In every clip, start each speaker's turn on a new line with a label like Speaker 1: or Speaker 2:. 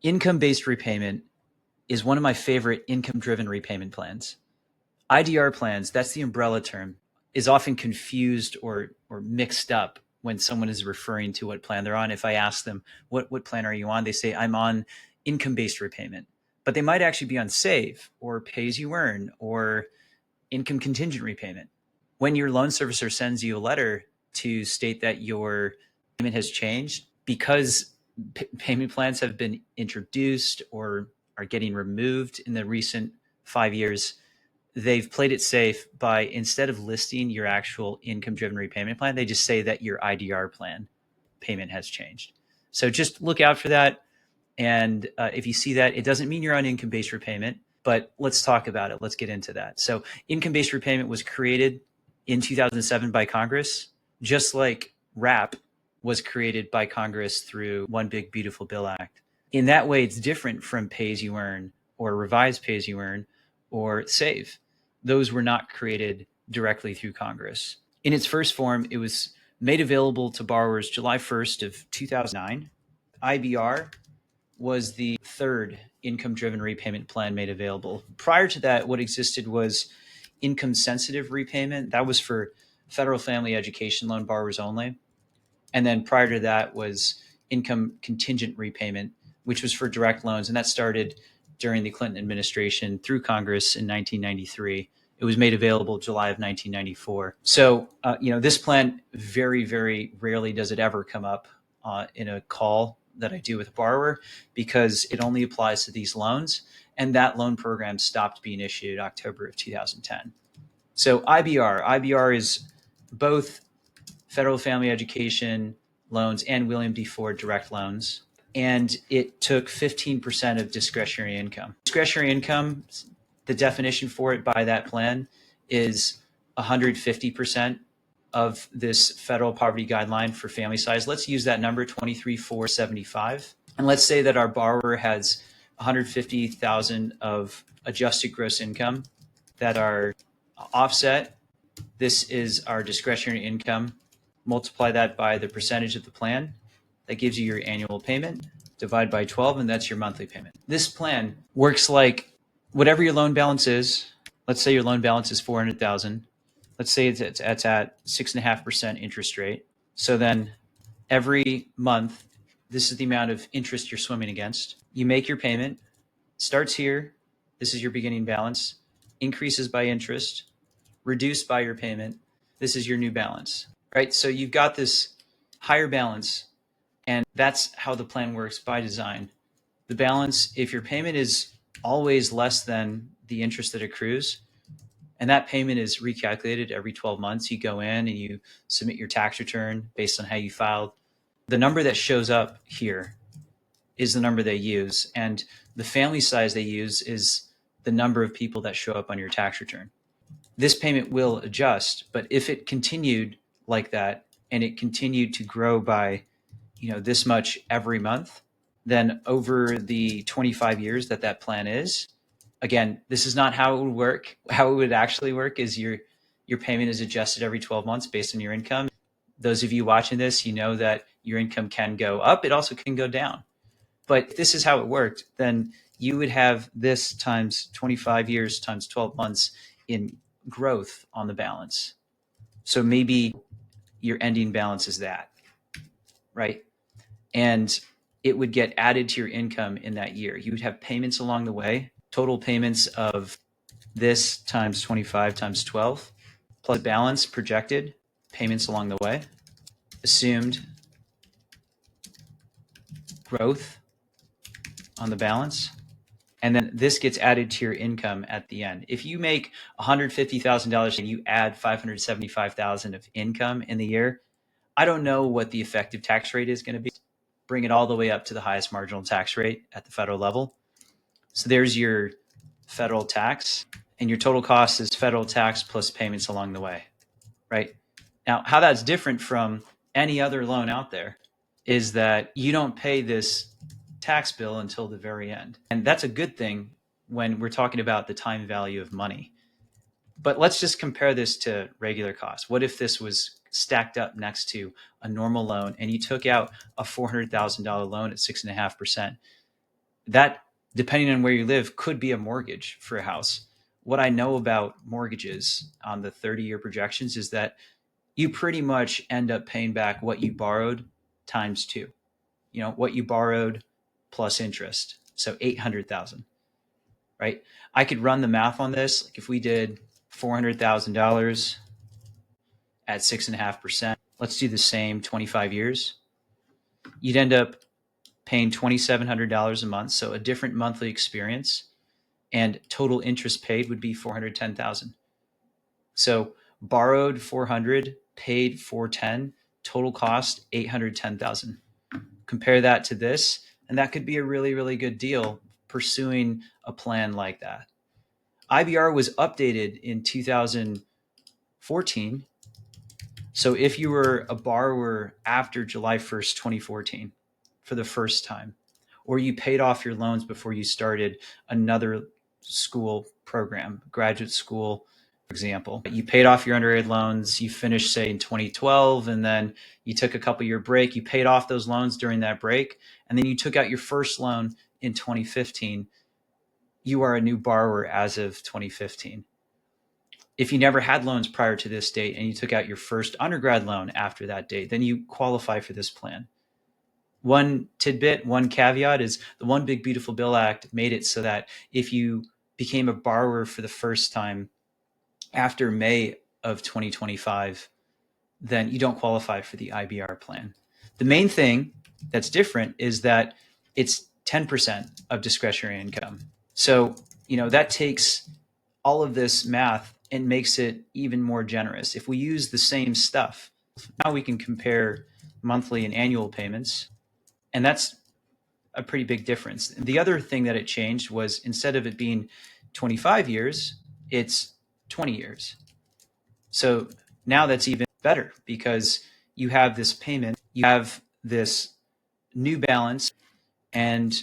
Speaker 1: Income-based repayment is one of my favorite income-driven repayment plans. IDR plans, that's the umbrella term, is often confused or mixed up when someone is referring to what plan they're on. If I ask them, what plan are you on? They say, I'm on income-based repayment. But they might actually be on SAVE or pay-as-you-earn or income contingent repayment. When your loan servicer sends you a letter to state that your payment has changed because payment plans have been introduced or are getting removed in the recent 5 years, they've played it safe by, instead of listing your actual income driven repayment plan, they just say that your IDR plan payment has changed. So just look out for that. And if you see that, it doesn't mean you're on income based repayment, but let's talk about it. Let's get into that. So income based repayment was created in 2007 by Congress, just like RAP was created by Congress through One Big Beautiful Bill Act. In that way, it's different from pay as you earn or revised pay as you earn or SAVE. Those were not created directly through Congress. In its first form, it was made available to borrowers July 1st of 2009. IBR was the third income-driven repayment plan made available. Prior to that, what existed was income-sensitive repayment. That was for federal family education loan borrowers only. And then prior to that was income contingent repayment, which was for direct loans. And that started during the Clinton administration through Congress in 1993. It was made available July of 1994. So, this plan very, very rarely does it ever come up in a call that I do with a borrower, because it only applies to these loans. And that loan program stopped being issued October of 2010. So IBR is both federal family education loans and William D. Ford direct loans. And it took 15% of discretionary income. Discretionary income, the definition for it by that plan is 150% of this federal poverty guideline for family size. Let's use that number, 23,475. And let's say that our borrower has 150,000 of adjusted gross income that are offset. This is our discretionary income. Multiply that by the percentage of the plan. That gives you your annual payment. Divide by 12, and that's your monthly payment. This plan works like whatever your loan balance is. Let's say your loan balance is 400,000. Let's say it's at 6.5% interest rate. So then every month, this is the amount of interest you're swimming against. You make your payment, starts here. This is your beginning balance, increases by interest, reduced by your payment. This is your new balance, right? So you've got this higher balance, and that's how the plan works by design. The balance, if your payment is always less than the interest that accrues, and that payment is recalculated every 12 months, you go in and you submit your tax return based on how you filed. The number that shows up here is the number they use. And the family size they use is the number of people that show up on your tax return. This payment will adjust, but if it continued like that and it continued to grow by, this much every month, then over the 25 years that plan is, again, this is not how it would work. How it would actually work is your payment is adjusted every 12 months based on your income. Those of you watching this, you know that your income can go up. It also can go down. But if this is how it worked, then you would have this times 25 years times 12 months in growth on the balance. So maybe your ending balance is that, right? And it would get added to your income in that year. You would have payments along the way, total payments of this times 25 times 12, plus balance projected, payments along the way, assumed growth on the balance, and then this gets added to your income at the end. If you make $150,000 and you add $575,000 of income in the year, I don't know what the effective tax rate is going to be. Bring it all the way up to the highest marginal tax rate at the federal level. So there's your federal tax, and your total cost is federal tax plus payments along the way, right? Now, how that's different from any other loan out there is that you don't pay this tax bill until the very end. And that's a good thing when we're talking about the time value of money. But let's just compare this to regular costs. What if this was stacked up next to a normal loan and you took out a $400,000 loan at 6.5%? That, depending on where you live, could be a mortgage for a house. What I know about mortgages on the 30-year projections is that you pretty much end up paying back what you borrowed times two. What you borrowed plus interest. So 800,000, right? I could run the math on this. Like if we did $400,000 at 6.5%, let's do the same 25 years. You'd end up paying $2,700 a month. So a different monthly experience, and total interest paid would be 410,000. So borrowed 400, paid 410, total cost 810,000. Compare that to this, and that could be a really, really good deal pursuing a plan like that. IBR was updated in 2014. So if you were a borrower after July 1st, 2014 for the first time, or you paid off your loans before you started another school program, graduate school, for example, you paid off your undergrad loans, you finished, say, in 2012, and then you took a couple year break, you paid off those loans during that break, and then you took out your first loan in 2015, you are a new borrower as of 2015. If you never had loans prior to this date and you took out your first undergrad loan after that date, then you qualify for this plan. One tidbit, one caveat is the One Big Beautiful Bill Act made it so that if you became a borrower for the first time after May of 2025, then you don't qualify for the IBR plan. The main thing that's different is that it's 10% of discretionary income. So, that takes all of this math and makes it even more generous. If we use the same stuff, now we can compare monthly and annual payments, and that's a pretty big difference. And the other thing that it changed was instead of it being 25 years, it's 20 years. So now that's even better because you have this payment, you have this new balance, and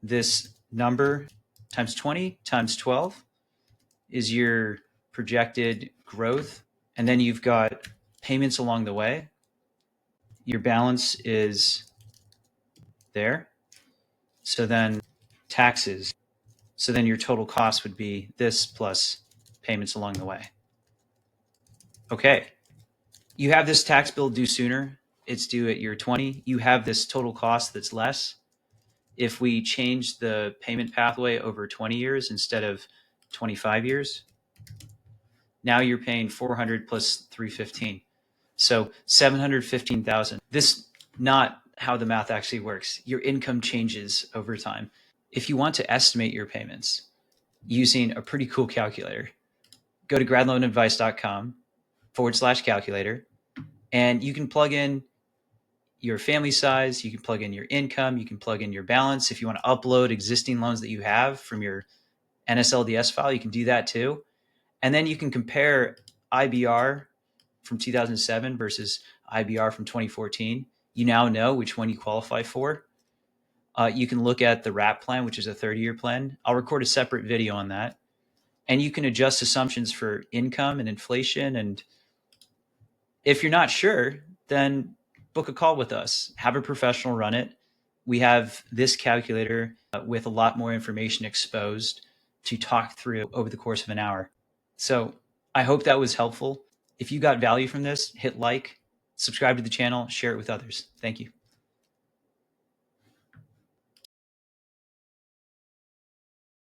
Speaker 1: this number times 20 times 12 is your projected growth. And then you've got payments along the way. Your balance is there. So then taxes. So then your total cost would be this plus payments along the way. Okay. You have this tax bill due sooner. It's due at year 20. You have this total cost that's less. If we change the payment pathway over 20 years instead of 25 years, now you're paying 400 plus 315. So 715,000. This not how the math actually works. Your income changes over time. If you want to estimate your payments using a pretty cool calculator, go to gradloanadvice.com/calculator, and you can plug in your family size, you can plug in your income, you can plug in your balance. If you want to upload existing loans that you have from your NSLDS file, you can do that too. And then you can compare IBR from 2007 versus IBR from 2014. You now know which one you qualify for. You can look at the WRAP plan, which is a 30-year plan. I'll record a separate video on that. And you can adjust assumptions for income and inflation. And if you're not sure, then book a call with us. Have a professional run it. We have this calculator with a lot more information exposed to talk through over the course of an hour. So I hope that was helpful. If you got value from this, hit like, subscribe to the channel, share it with others. Thank you.